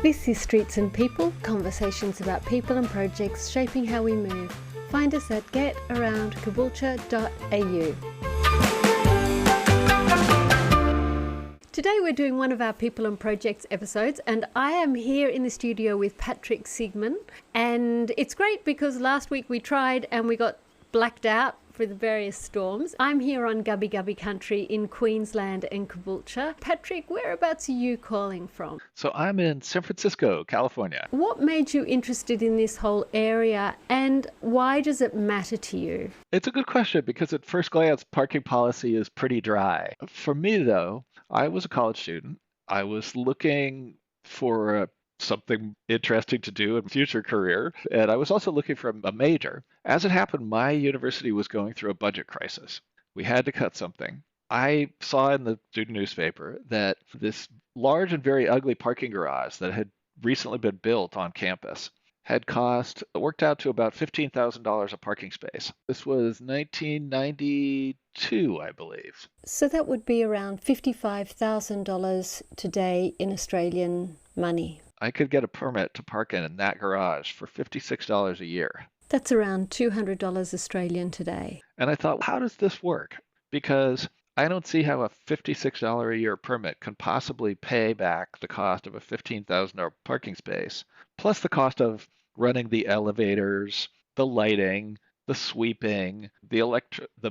This is Streets and People, conversations about people and projects shaping how we move. Find us at GetAroundCaboolture.au. Today we're doing one of our People and Projects episodes, and I am here in the studio with Patrick Siegman. And it's great because last week we tried and we got blacked out for the various storms. I'm here on Gubbi Gubbi country in Queensland and Caboolture. Patrick, whereabouts are you calling from? So I'm in San Francisco, California. What made you interested in this whole area, and why does it matter to you? It's a good question because at first glance, parking policy is pretty dry. For me, though, I was a college student. I was looking for something interesting to do in future career, and I was also looking for a major. As it happened, my university was going through a budget crisis. We had to cut something. I saw in the student newspaper that this large and very ugly parking garage that had recently been built on campus had worked out to about $15,000 a parking space. This was 1992, I believe. So that would be around $55,000 today in Australian money. I could get a permit to park in that garage for $56 a year. That's around $200 Australian today. And I thought, how does this work? Because I don't see how a $56 a year permit can possibly pay back the cost of a $15,000 parking space, plus the cost of running the elevators, the lighting, the sweeping, the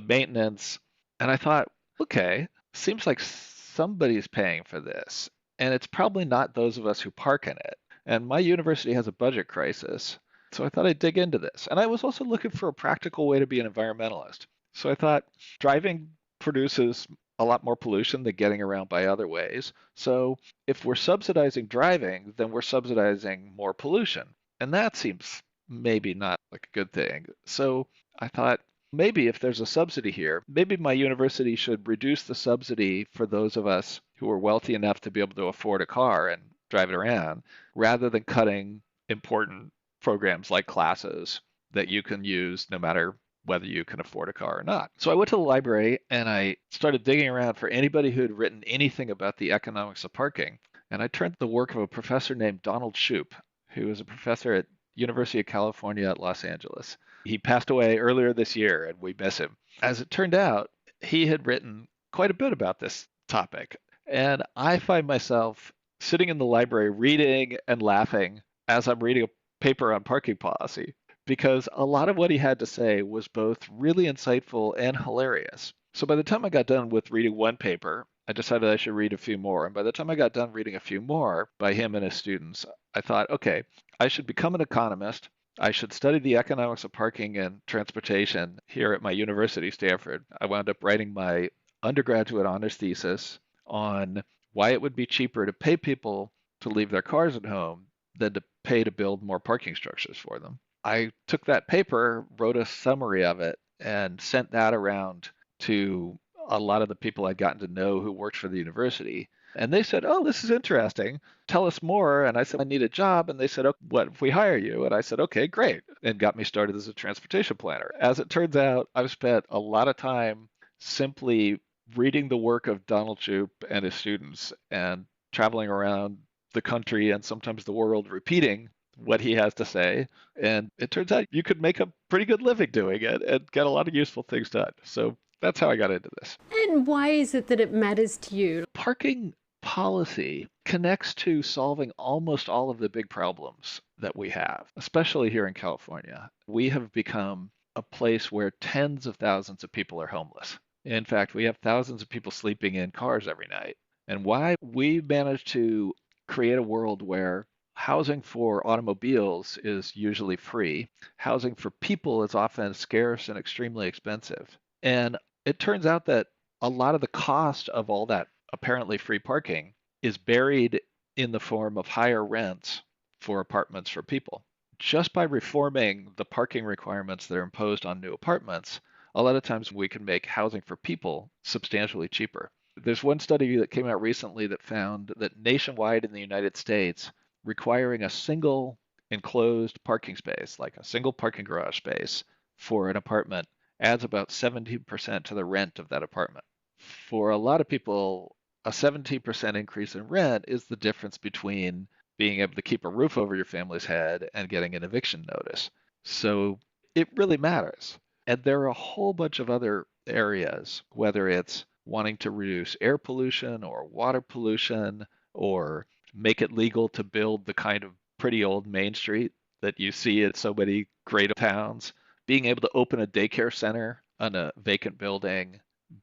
maintenance. And I thought, okay, seems like somebody's paying for this. And it's probably not those of us who park in it. And my university has a budget crisis. So I thought I'd dig into this. And I was also looking for a practical way to be an environmentalist. So I thought driving produces a lot more pollution than getting around by other ways. So if we're subsidizing driving, then we're subsidizing more pollution. And that seems maybe not like a good thing. So I thought, maybe if there's a subsidy here, maybe my university should reduce the subsidy for those of us who are wealthy enough to be able to afford a car and drive it around, rather than cutting important programs like classes that you can use no matter whether you can afford a car or not. So I went to the library and I started digging around for anybody who had written anything about the economics of parking. And I turned to the work of a professor named Donald Shoup, who is a professor at University of California at Los Angeles. He passed away earlier this year and we miss him. As it turned out, he had written quite a bit about this topic. And I find myself sitting in the library reading and laughing as I'm reading a paper on parking policy, because a lot of what he had to say was both really insightful and hilarious. So by the time I got done with reading one paper, I decided I should read a few more. And by the time I got done reading a few more by him and his students, I thought, okay, I should become an economist. I should study the economics of parking and transportation here at my university, Stanford. I wound up writing my undergraduate honors thesis on why it would be cheaper to pay people to leave their cars at home than to pay to build more parking structures for them. I took that paper, wrote a summary of it, and sent that around to a lot of the people I'd gotten to know who worked for the university. And they said, oh, this is interesting. Tell us more. And I said, I need a job. And they said, oh, what if we hire you? And I said, okay, great. And got me started as a transportation planner. As it turns out, I've spent a lot of time simply reading the work of Donald Shoup and his students and traveling around the country and sometimes the world repeating what he has to say. And it turns out you could make a pretty good living doing it and get a lot of useful things done. So that's how I got into this. And why is it that it matters to you? Parking policy connects to solving almost all of the big problems that we have, especially here in California. We have become a place where tens of thousands of people are homeless. In fact, we have thousands of people sleeping in cars every night. And why we managed to create a world where housing for automobiles is usually free, housing for people is often scarce and extremely expensive. And it turns out that a lot of the cost of all that apparently free parking is buried in the form of higher rents for apartments for people. Just by reforming the parking requirements that are imposed on new apartments, a lot of times we can make housing for people substantially cheaper. There's one study that came out recently that found that nationwide in the United States, requiring a single enclosed parking space, like a single parking garage space for an apartment, adds about 17% to the rent of that apartment. For a lot of people, a 17% increase in rent is the difference between being able to keep a roof over your family's head and getting an eviction notice. So it really matters. And there are a whole bunch of other areas, whether it's wanting to reduce air pollution or water pollution or make it legal to build the kind of pretty old Main Street that you see at so many great towns, being able to open a daycare center on a vacant building,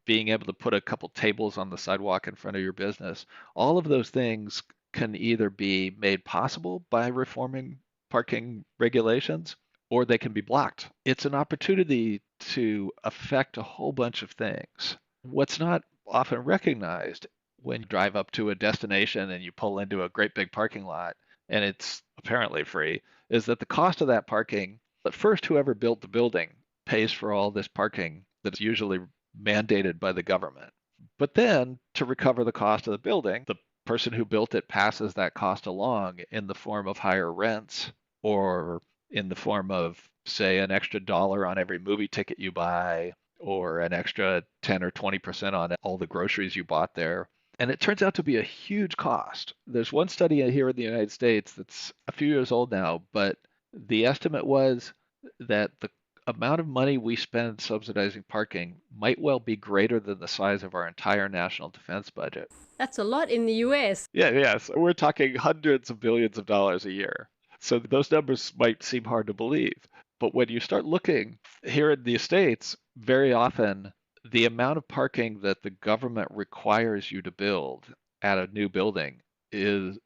being able to put a couple tables on the sidewalk in front of your business. All of those things can either be made possible by reforming parking regulations or they can be blocked. It's an opportunity to affect a whole bunch of things. What's not often recognized when you drive up to a destination and you pull into a great big parking lot and it's apparently free is that the cost of that parking, at first, whoever built the building pays for all this parking that's usually mandated by the government. But then to recover the cost of the building, the person who built it passes that cost along in the form of higher rents or in the form of, say, an extra dollar on every movie ticket you buy or an extra 10 or 20% on all the groceries you bought there. And it turns out to be a huge cost. There's one study here in the United States that's a few years old now, but the estimate was that the amount of money we spend subsidizing parking might well be greater than the size of our entire national defense budget. That's a lot in the US. Yes. We're talking hundreds of billions of dollars a year. So those numbers might seem hard to believe. But when you start looking here in the States, very often the amount of parking that the government requires you to build at a new building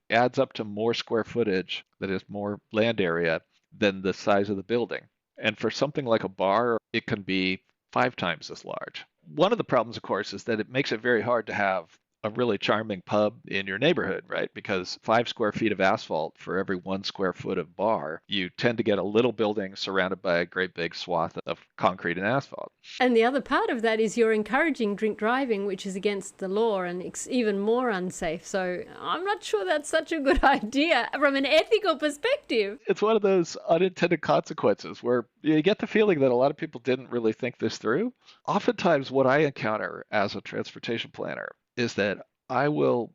adds up to more square footage, that is more land area, than the size of the building. And for something like a bar, it can be 5 times as large. One of the problems, of course, is that it makes it very hard to have a really charming pub in your neighborhood, right? Because 5 square feet of asphalt for every 1 square foot of bar, you tend to get a little building surrounded by a great big swath of concrete and asphalt. And the other part of that is you're encouraging drink driving, which is against the law and it's even more unsafe. So I'm not sure that's such a good idea from an ethical perspective. It's one of those unintended consequences where you get the feeling that a lot of people didn't really think this through. Oftentimes what I encounter as a transportation planner is that I will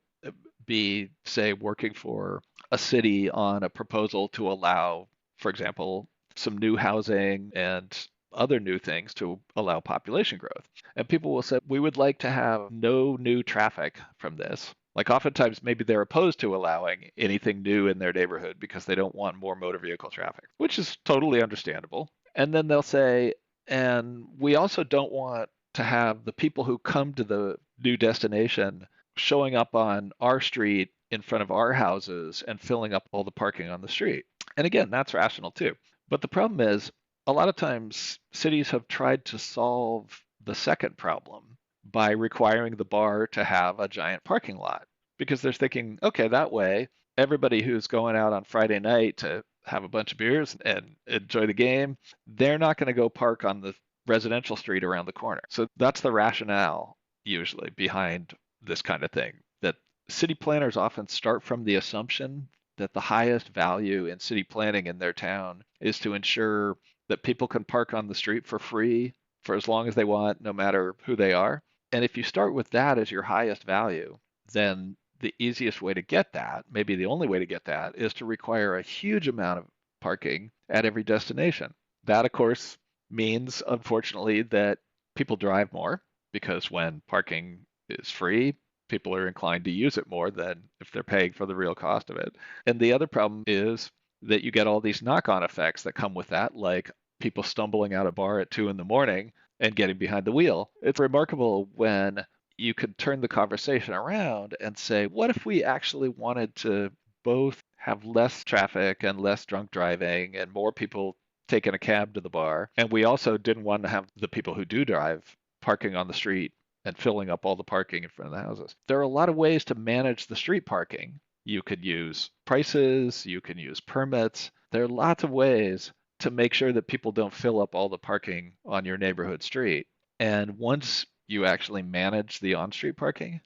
be, say, working for a city on a proposal to allow, for example, some new housing and other new things to allow population growth. And people will say, we would like to have no new traffic from this. Like oftentimes maybe they're opposed to allowing anything new in their neighborhood because they don't want more motor vehicle traffic, which is totally understandable. And then they'll say, and we also don't want to have the people who come to the new destination showing up on our street in front of our houses and filling up all the parking on the street. And again, that's rational too. But the problem is, a lot of times cities have tried to solve the second problem by requiring the bar to have a giant parking lot because they're thinking, okay, that way everybody who's going out on Friday night to have a bunch of beers and enjoy the game, they're not going to go park on the residential street around the corner. So that's the rationale usually behind this kind of thing, that city planners often start from the assumption that the highest value in city planning in their town is to ensure that people can park on the street for free for as long as they want, no matter who they are. And if you start with that as your highest value, then the easiest way to get that, maybe the only way to get that, is to require a huge amount of parking at every destination. That, of course, means, unfortunately, that people drive more because when parking is free, people are inclined to use it more than if they're paying for the real cost of it. And the other problem is that you get all these knock-on effects that come with that, like people stumbling out of bar at 2 a.m. and getting behind the wheel. It's remarkable when you could turn the conversation around and say, what if we actually wanted to both have less traffic and less drunk driving and more people taking a cab to the bar, and we also didn't want to have the people who do drive parking on the street and filling up all the parking in front of the houses. There are a lot of ways to manage the street parking. You could use prices, you can use permits. There are lots of ways to make sure that people don't fill up all the parking on your neighborhood street. And once you actually manage the on-street parking,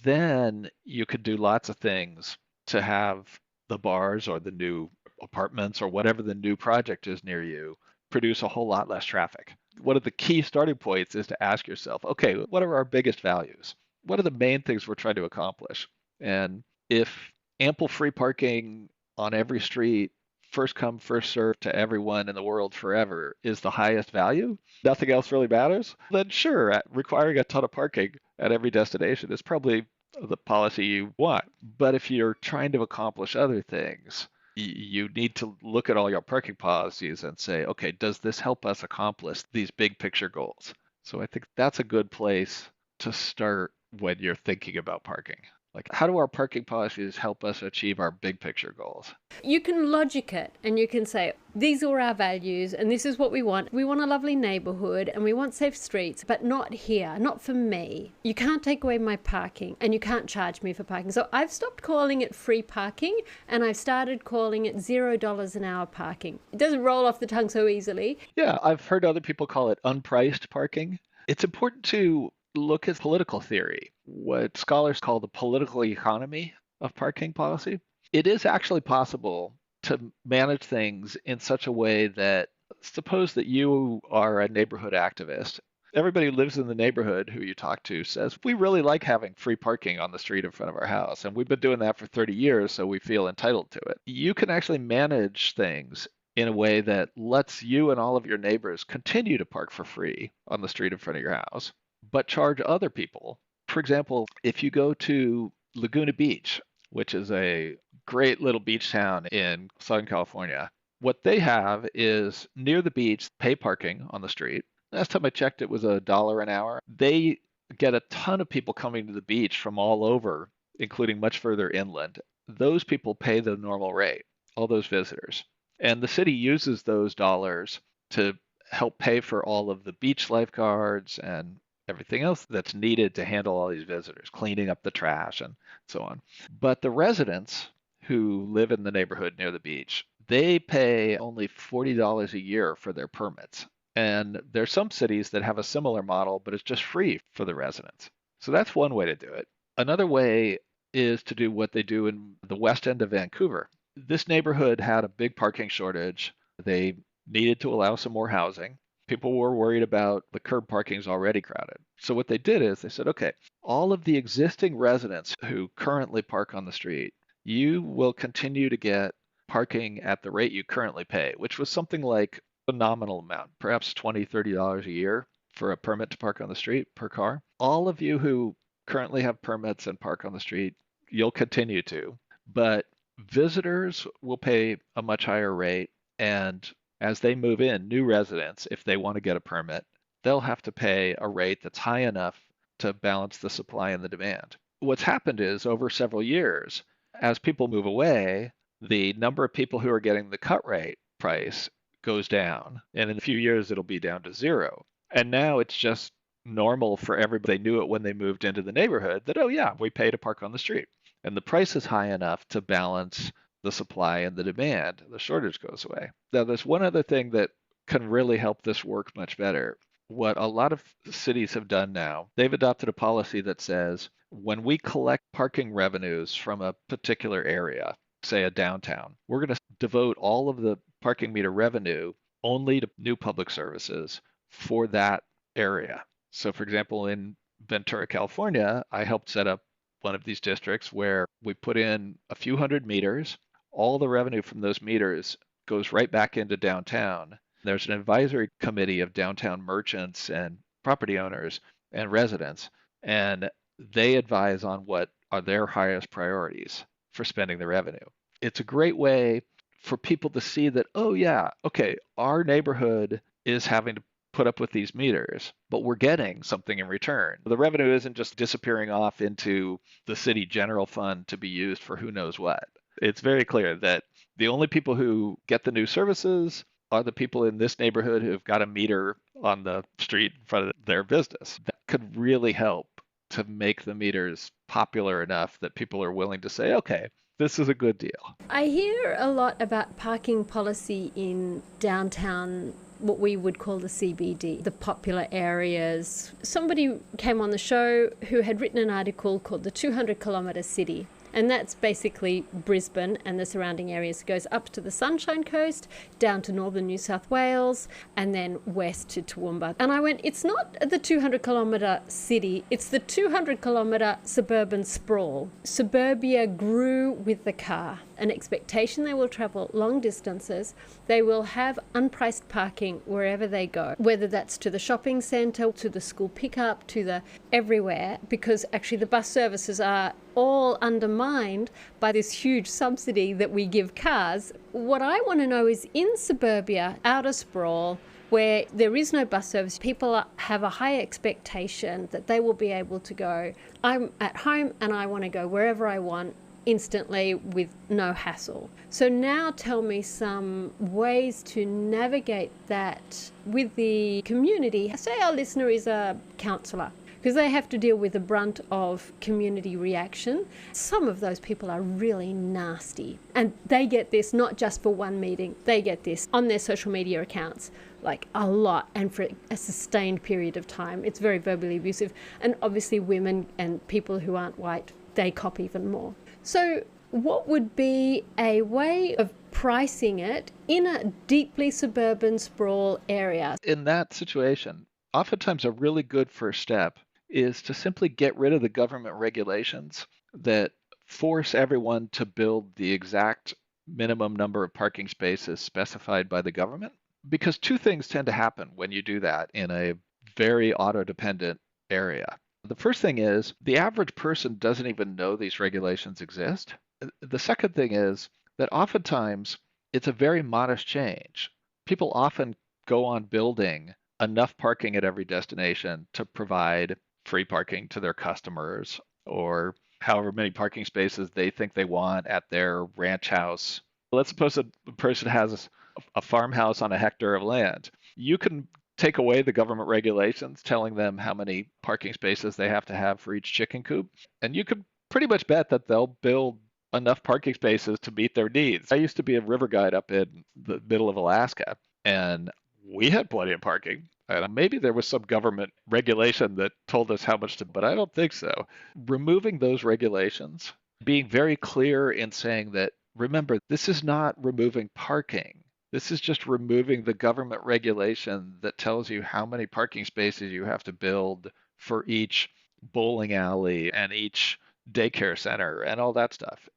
then you could do lots of things to have the bars or the new apartments or whatever the new project is near you produce a whole lot less traffic. One of the key starting points is to ask yourself, okay, what are our biggest values? What are the main things we're trying to accomplish? And if ample free parking on every street, first come, first served to everyone in the world forever is the highest value, nothing else really matters, then sure, requiring a ton of parking at every destination is probably the policy you want. But if you're trying to accomplish other things, you need to look at all your parking policies and say, okay, does this help us accomplish these big picture goals? So I think that's a good place to start when you're thinking about parking. Like, how do our parking policies help us achieve our big picture goals? You can logic it and you can say, these are our values and this is what we want. We want a lovely neighbourhood and we want safe streets, but not here, not for me. You can't take away my parking and you can't charge me for parking. So I've stopped calling it free parking and I've started calling it $0 an hour parking. It doesn't roll off the tongue so easily. Yeah, I've heard other people call it unpriced parking. It's important to look at political theory, what scholars call the political economy of parking policy. It is actually possible to manage things in such a way that, suppose that you are a neighborhood activist. Everybody who lives in the neighborhood who you talk to says, we really like having free parking on the street in front of our house, and we've been doing that for 30 years, so we feel entitled to it. You can actually manage things in a way that lets you and all of your neighbors continue to park for free on the street in front of your house, but charge other people. For example, if you go to Laguna Beach, which is a great little beach town in Southern California, what they have is near the beach, pay parking on the street. Last time I checked, it was $1 an hour. They get a ton of people coming to the beach from all over, including much further inland. Those people pay the normal rate, all those visitors. And the city uses those dollars to help pay for all of the beach lifeguards and everything else that's needed to handle all these visitors, cleaning up the trash and so on. But the residents who live in the neighborhood near the beach, they pay only $40 a year for their permits. And there's some cities that have a similar model, but it's just free for the residents. So that's one way to do it. Another way is to do what they do in the west end of Vancouver. This neighborhood had a big parking shortage. They needed to allow some more housing. People were worried about the curb parking is already crowded. So what they did is they said, okay, all of the existing residents who currently park on the street, you will continue to get parking at the rate you currently pay, which was something like a nominal amount, perhaps $20, $30 a year for a permit to park on the street per car. All of you who currently have permits and park on the street, you'll continue to, but visitors will pay a much higher rate, and as they move in, new residents, if they want to get a permit, they'll have to pay a rate that's high enough to balance the supply and the demand. What's happened is over several years, as people move away, the number of people who are getting the cut rate price goes down. And in a few years, it'll be down to zero. And now it's just normal for everybody. They knew it when they moved into the neighborhood that, oh yeah, we pay to park on the street. And the price is high enough to balance the supply and the demand. The shortage goes away. Now, there's one other thing that can really help this work much better. What a lot of cities have done now, they've adopted a policy that says when we collect parking revenues from a particular area, say a downtown, we're going to devote all of the parking meter revenue only to new public services for that area. So, for example, in Ventura, California, I helped set up one of these districts where we put in a few hundred meters. All the revenue from those meters goes right back into downtown. There's an advisory committee of downtown merchants and property owners and residents, and they advise on what are their highest priorities for spending the revenue. It's a great way for people to see that, oh yeah, okay, our neighborhood is having to put up with these meters, but we're getting something in return. The revenue isn't just disappearing off into the city general fund to be used for who knows what. It's very clear that the only people who get the new services are the people in this neighborhood who've got a meter on the street in front of their business. That could really help to make the meters popular enough that people are willing to say, okay, this is a good deal. I hear a lot about parking policy in downtown, what we would call the CBD, the popular areas. Somebody came on the show who had written an article called The 200 Kilometre City. And that's basically Brisbane and the surrounding areas. It goes up to the Sunshine Coast, down to northern New South Wales, and then west to Toowoomba. And I went, it's not the 200-kilometre city, it's the 200-kilometre suburban sprawl. Suburbia grew with the car. An expectation they will travel long distances. They will have unpriced parking wherever they go, whether that's to the shopping centre, to the school pickup, to the everywhere, because actually the bus services are all undermined by this huge subsidy that we give cars. What I want to know is, in suburbia, outer sprawl, where there is no bus service, people have a high expectation that they will be able to go, I'm at home and I want to go wherever I want instantly with no hassle. So now tell me some ways to navigate that with the community. Say our listener is a counsellor, because they have to deal with the brunt of community reaction. Some of those people are really nasty, and they get this not just for one meeting, they get this on their social media accounts like a lot and for a sustained period of time. It's very verbally abusive, and obviously women and people who aren't white, they cop even more. So what would be a way of pricing it in a deeply suburban sprawl area? In that situation, oftentimes a really good first step is to simply get rid of the government regulations that force everyone to build the exact minimum number of parking spaces specified by the government. Because two things tend to happen when you do that in a very auto-dependent area. The first thing is the average person doesn't even know these regulations exist. The second thing is that oftentimes it's a very modest change. People often go on building enough parking at every destination to provide free parking to their customers, or however many parking spaces they think they want at their ranch house. Let's suppose a person has a farmhouse on a hectare of land. You can take away the government regulations telling them how many parking spaces they have to have for each chicken coop, and you could pretty much bet that they'll build enough parking spaces to meet their needs. I used to be a river guide up in the middle of Alaska, and we had plenty of parking. And maybe there was some government regulation that told us how much to, but I don't think so. Removing those regulations, being very clear in saying that, remember, this is not removing parking. This is just removing the government regulation that tells you how many parking spaces you have to build for each bowling alley and each daycare center and all that stuff.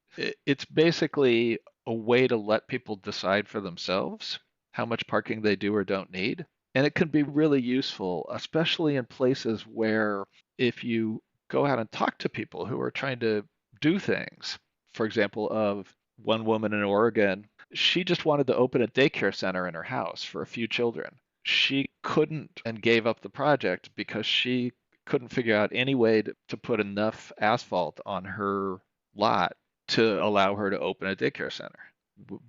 It's basically a way to let people decide for themselves how much parking they do or don't need. And it can be really useful, especially in places where if you go out and talk to people who are trying to do things, for example, of one woman in Oregon, she just wanted to open a daycare center in her house for a few children. She couldn't and gave up the project because she couldn't figure out any way to put enough asphalt on her lot to allow her to open a daycare center.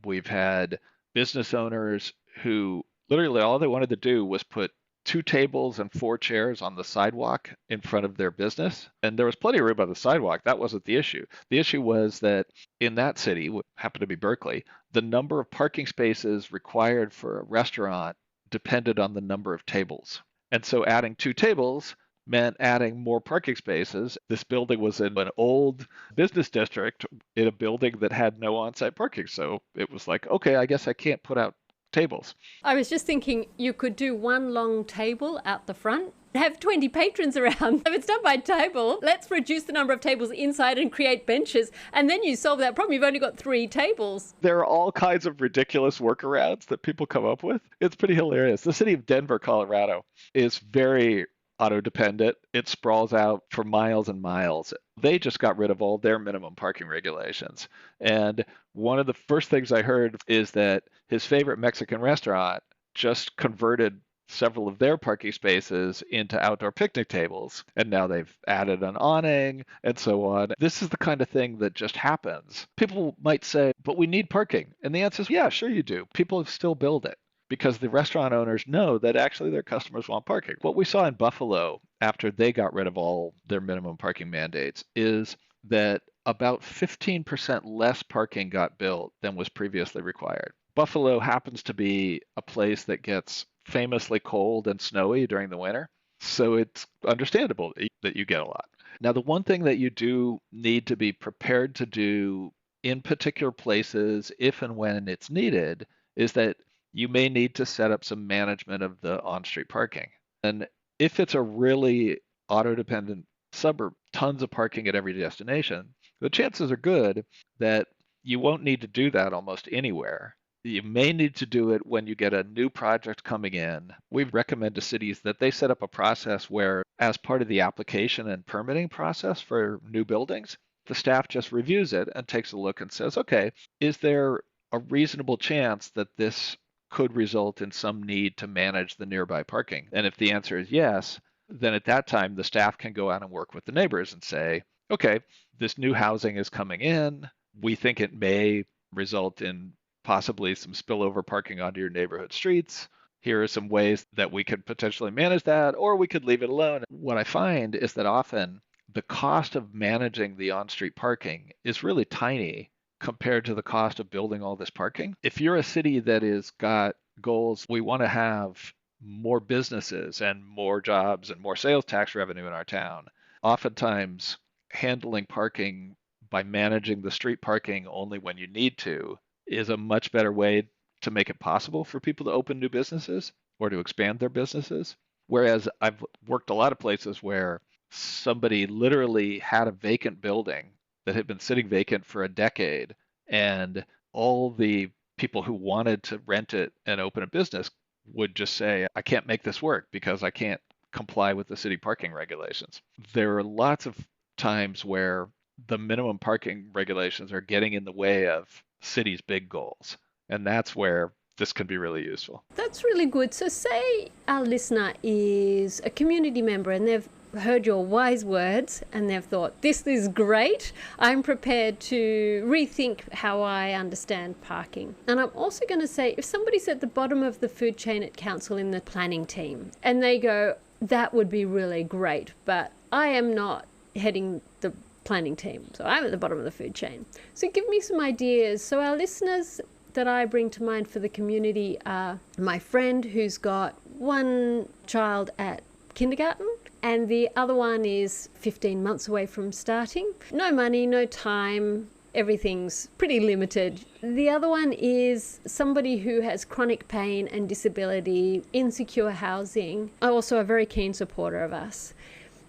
We've had business owners who literally all they wanted to do was put 2 tables and 4 chairs on the sidewalk in front of their business. And there was plenty of room on the sidewalk. That wasn't the issue. The issue was that in that city, what happened to be Berkeley, the number of parking spaces required for a restaurant depended on the number of tables. And so adding 2 tables meant adding more parking spaces. This building was in an old business district in a building that had no on-site parking. So it was like, okay, I guess I can't put out tables. I was just thinking you could do one long table out the front, have 20 patrons around. If it's done by table, let's reduce the number of tables inside and create benches, and then you solve that problem. You've only got 3 tables. There are all kinds of ridiculous workarounds that people come up with. It's pretty hilarious. The city of Denver, Colorado is very auto-dependent. It sprawls out for miles and miles. They just got rid of all their minimum parking regulations. And one of the first things I heard is that his favorite Mexican restaurant just converted several of their parking spaces into outdoor picnic tables. And now they've added an awning and so on. This is the kind of thing that just happens. People might say, but we need parking. And the answer is, yeah, sure you do. People still build it, because the restaurant owners know that actually their customers want parking. What we saw in Buffalo after they got rid of all their minimum parking mandates is that about 15% less parking got built than was previously required. Buffalo happens to be a place that gets famously cold and snowy during the winter, so it's understandable that you get a lot. Now, the one thing that you do need to be prepared to do in particular places, if and when it's needed, is that you may need to set up some management of the on-street parking. And if it's a really auto-dependent suburb, tons of parking at every destination, the chances are good that you won't need to do that almost anywhere. You may need to do it when you get a new project coming in. We recommend to cities that they set up a process where, as part of the application and permitting process for new buildings, the staff just reviews it and takes a look and says, okay, is there a reasonable chance that this could result in some need to manage the nearby parking? And if the answer is yes, then at that time, the staff can go out and work with the neighbors and say, okay, this new housing is coming in. We think it may result in possibly some spillover parking onto your neighborhood streets. Here are some ways that we could potentially manage that, or we could leave it alone. What I find is that often the cost of managing the on-street parking is really tiny compared to the cost of building all this parking. If you're a city that has got goals, we want to have more businesses and more jobs and more sales tax revenue in our town, oftentimes handling parking by managing the street parking only when you need to is a much better way to make it possible for people to open new businesses or to expand their businesses. Whereas I've worked a lot of places where somebody literally had a vacant building that had been sitting vacant for a decade, and all the people who wanted to rent it and open a business would just say, I can't make this work because I can't comply with the city parking regulations. There are lots of times where the minimum parking regulations are getting in the way of cities' big goals. And that's where this can be really useful. That's really good. So say our listener is a community member and they've heard your wise words and they've thought, this is great. I'm prepared to rethink how I understand parking. And I'm also going to say, if somebody's at the bottom of the food chain at council in the planning team and they go, that would be really great, but I am not heading the planning team, so I'm at the bottom of the food chain. So give me some ideas. So our listeners that I bring to mind for the community are my friend who's got one child at kindergarten and the other one is 15 months away from starting. No money, no time, everything's pretty limited. The other one is somebody who has chronic pain and disability, insecure housing, also a very keen supporter of us.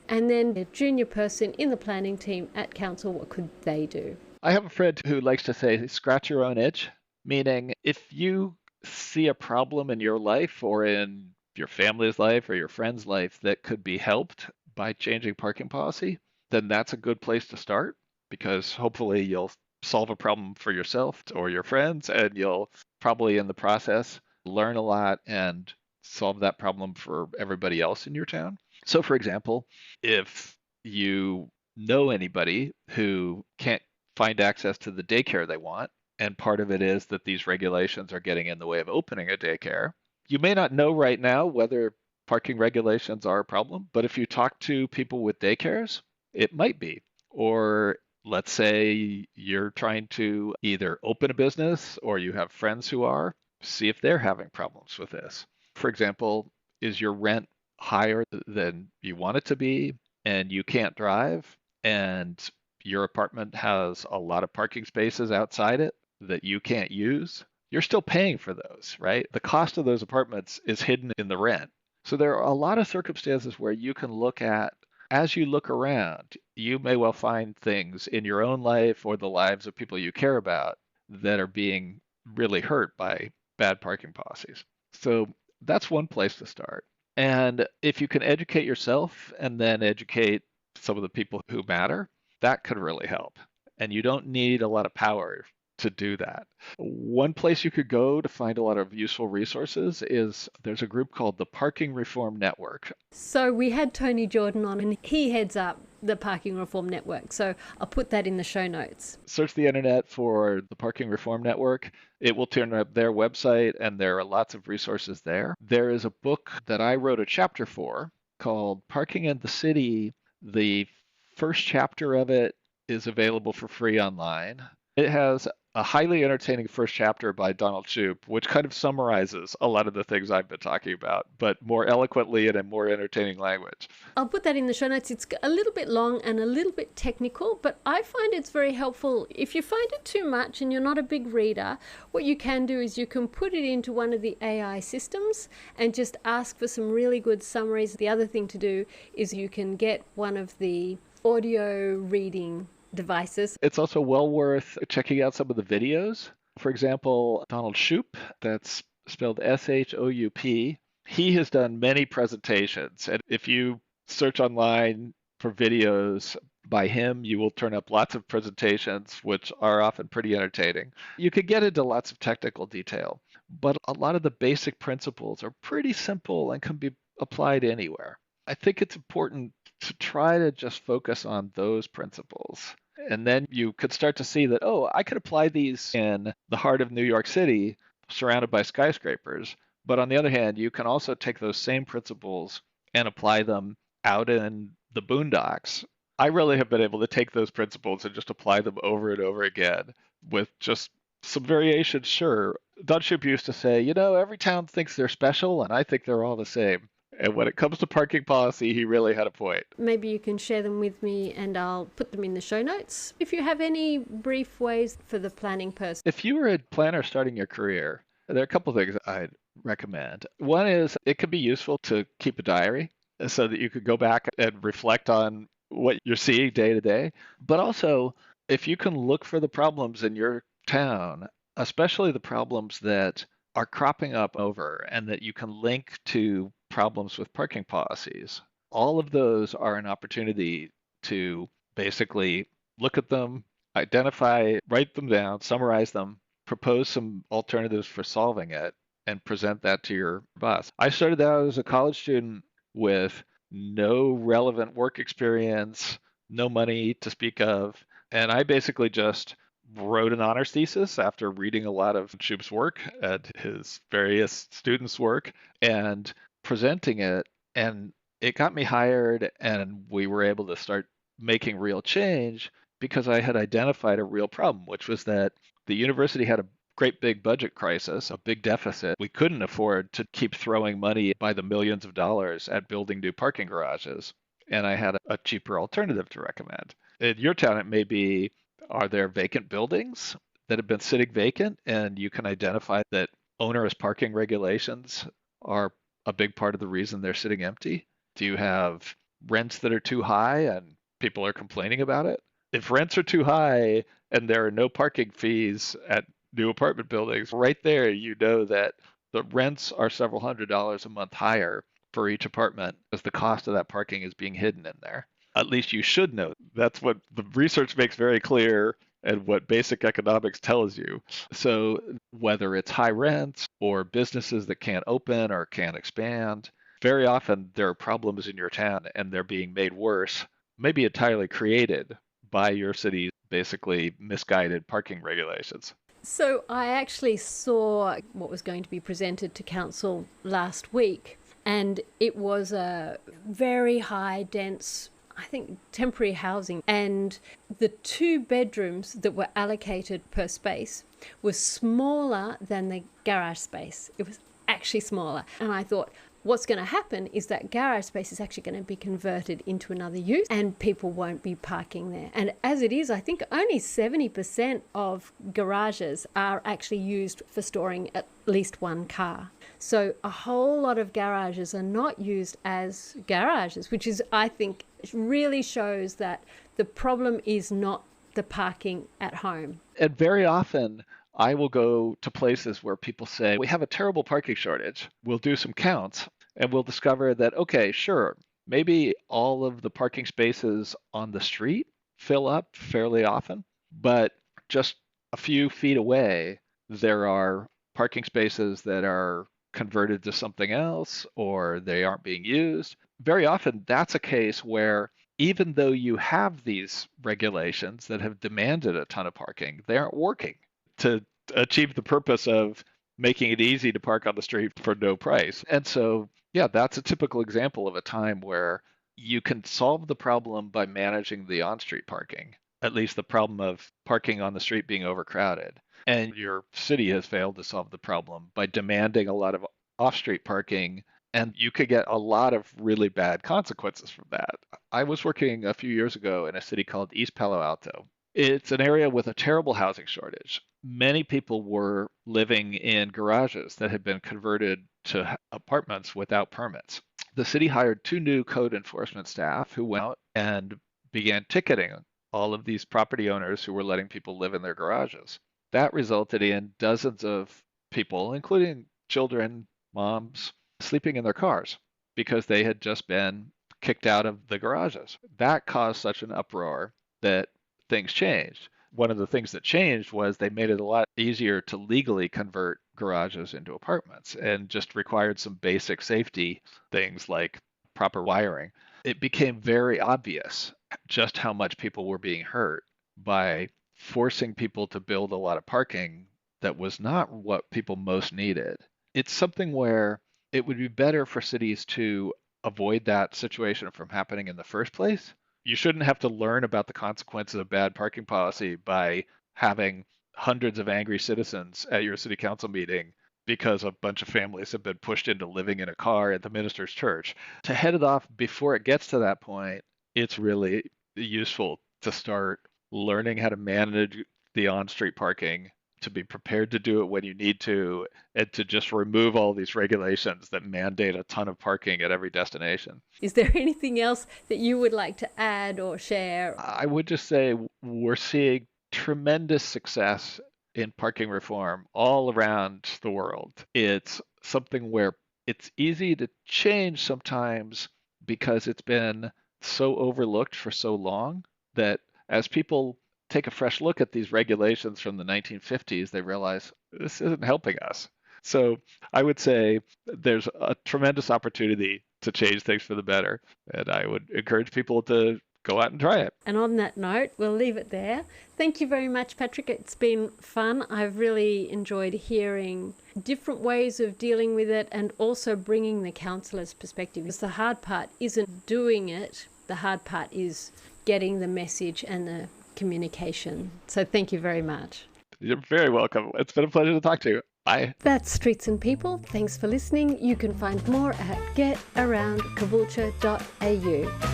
And then a junior person in the planning team at council, what could they do? I have a friend who likes to say, scratch your own itch, meaning if you see a problem in your life or in your family's life or your friend's life that could be helped by changing parking policy, then that's a good place to start, because hopefully you'll solve a problem for yourself or your friends, and you'll probably in the process learn a lot and solve that problem for everybody else in your town. So for example, if you know anybody who can't find access to the daycare they want, and part of it is that these regulations are getting in the way of opening a daycare, you may not know right now whether parking regulations are a problem, but if you talk to people with daycares, it might be. Or let's say you're trying to either open a business or you have friends who are, see if they're having problems with this. For example, is your rent higher than you want it to be and you can't drive, and your apartment has a lot of parking spaces outside it that you can't use? You're still paying for those, right? The cost of those apartments is hidden in the rent. So there are a lot of circumstances where you can look at, as you look around, you may well find things in your own life or the lives of people you care about that are being really hurt by bad parking policies. So that's one place to start. And if you can educate yourself and then educate some of the people who matter, that could really help. And you don't need a lot of power to do that. One place you could go to find a lot of useful resources is there's a group called the Parking Reform Network. So we had Tony Jordan on and he heads up the Parking Reform Network. So I'll put that in the show notes. Search the internet for the Parking Reform Network. It will turn up their website and there are lots of resources there. There is a book that I wrote a chapter for called Parking in the City. The first chapter of it is available for free online. It has a highly entertaining first chapter by Donald Shoup, which kind of summarizes a lot of the things I've been talking about, but more eloquently and in more entertaining language. I'll put that in the show notes. It's a little bit long and a little bit technical, but I find it's very helpful. If you find it too much and you're not a big reader, what you can do is you can put it into one of the AI systems and just ask for some really good summaries. The other thing to do is you can get one of the audio reading devices. It's also well worth checking out some of the videos. For example, Donald Shoup, that's spelled Shoup, he has done many presentations. And if you search online for videos by him, you will turn up lots of presentations, which are often pretty entertaining. You could get into lots of technical detail, but a lot of the basic principles are pretty simple and can be applied anywhere. I think it's important to try to just focus on those principles. And then you could start to see that, oh, I could apply these in the heart of New York City, surrounded by skyscrapers. But on the other hand, you can also take those same principles and apply them out in the boondocks. I really have been able to take those principles and just apply them over and over again with just some variations, sure. Don Shoup used to say, every town thinks they're special, and I think they're all the same. And when it comes to parking policy, he really had a point. Maybe you can share them with me and I'll put them in the show notes. If you have any brief ways for the planning person. If you were a planner starting your career, there are a couple of things I'd recommend. One is it can be useful to keep a diary so that you could go back and reflect on what you're seeing day to day. But also, if you can look for the problems in your town, especially the problems that are cropping up over and that you can link to problems with parking policies, all of those are an opportunity to basically look at them, identify, write them down, summarize them, propose some alternatives for solving it, and present that to your boss. I started out as a college student with no relevant work experience, no money to speak of, and I basically just wrote an honors thesis after reading a lot of Shoup's work and his various students' work and presenting it, and it got me hired, and we were able to start making real change because I had identified a real problem, which was that the university had a great big budget crisis, a big deficit. We couldn't afford to keep throwing money by the millions of dollars at building new parking garages, and I had a cheaper alternative to recommend. In your town, it may be, are there vacant buildings that have been sitting vacant, and you can identify that onerous parking regulations are a big part of the reason they're sitting empty? Do you have rents that are too high and people are complaining about it? If rents are too high and there are no parking fees at new apartment buildings, right there you know that the rents are several $100s a month higher for each apartment as the cost of that parking is being hidden in there. At least you should know. That's what the research makes very clear and what basic economics tells you. So whether it's high rents or businesses that can't open or can't expand, very often there are problems in your town and they're being made worse, maybe entirely created by your city's basically misguided parking regulations. So I actually saw what was going to be presented to council last week, and it was a very high, dense, I think, temporary housing, and the 2 bedrooms that were allocated per space was smaller than the garage space. It was actually smaller. And I thought, what's going to happen is that garage space is actually going to be converted into another use and people won't be parking there. And as it is, I think only 70% of garages are actually used for storing at least one car. So a whole lot of garages are not used as garages, which is, I think, really shows that the problem is not the parking at home. And very often I will go to places where people say, we have a terrible parking shortage. We'll do some counts and we'll discover that, okay, sure, maybe all of the parking spaces on the street fill up fairly often, but just a few feet away, there are parking spaces that are converted to something else or they aren't being used. Very often that's a case where even though you have these regulations that have demanded a ton of parking, they aren't working to achieve the purpose of making it easy to park on the street for no price. And so, yeah, that's a typical example of a time where you can solve the problem by managing the on-street parking, at least the problem of parking on the street being overcrowded. and your city has failed to solve the problem by demanding a lot of off-street parking, and you could get a lot of really bad consequences from that. I was working a few years ago in a city called East Palo Alto. It's an area with a terrible housing shortage. Many people were living in garages that had been converted to apartments without permits. The city hired 2 new code enforcement staff who went out and began ticketing all of these property owners who were letting people live in their garages. That resulted in dozens of people, including children, moms, sleeping in their cars because they had just been kicked out of the garages. That caused such an uproar that things changed. One of the things that changed was they made it a lot easier to legally convert garages into apartments and just required some basic safety things like proper wiring. It became very obvious just how much people were being hurt by forcing people to build a lot of parking that was not what people most needed. It's something where it would be better for cities to avoid that situation from happening in the first place. You shouldn't have to learn about the consequences of bad parking policy by having hundreds of angry citizens at your city council meeting because a bunch of families have been pushed into living in a car at the minister's church. To head it off before it gets to that point, it's really useful to start learning how to manage the on-street parking, to be prepared to do it when you need to, and to just remove all these regulations that mandate a ton of parking at every destination. Is there anything else that you would like to add or share? I would just say we're seeing tremendous success in parking reform all around the world. It's something where it's easy to change sometimes because it's been so overlooked for so long that as people take a fresh look at these regulations from the 1950s, they realize this isn't helping us. So I would say there's a tremendous opportunity to change things for the better, and I would encourage people to go out and try it. And on that note, we'll leave it there. Thank you very much, Patrick. It's been fun. I've really enjoyed hearing different ways of dealing with it and also bringing the counsellor's perspective. Because the hard part isn't doing it. The hard part is getting the message and the communication. So thank you very much. You're very welcome. It's been a pleasure to talk to you. Bye. That's Streets and People. Thanks for listening. You can find more at GetAroundCaboolture.au.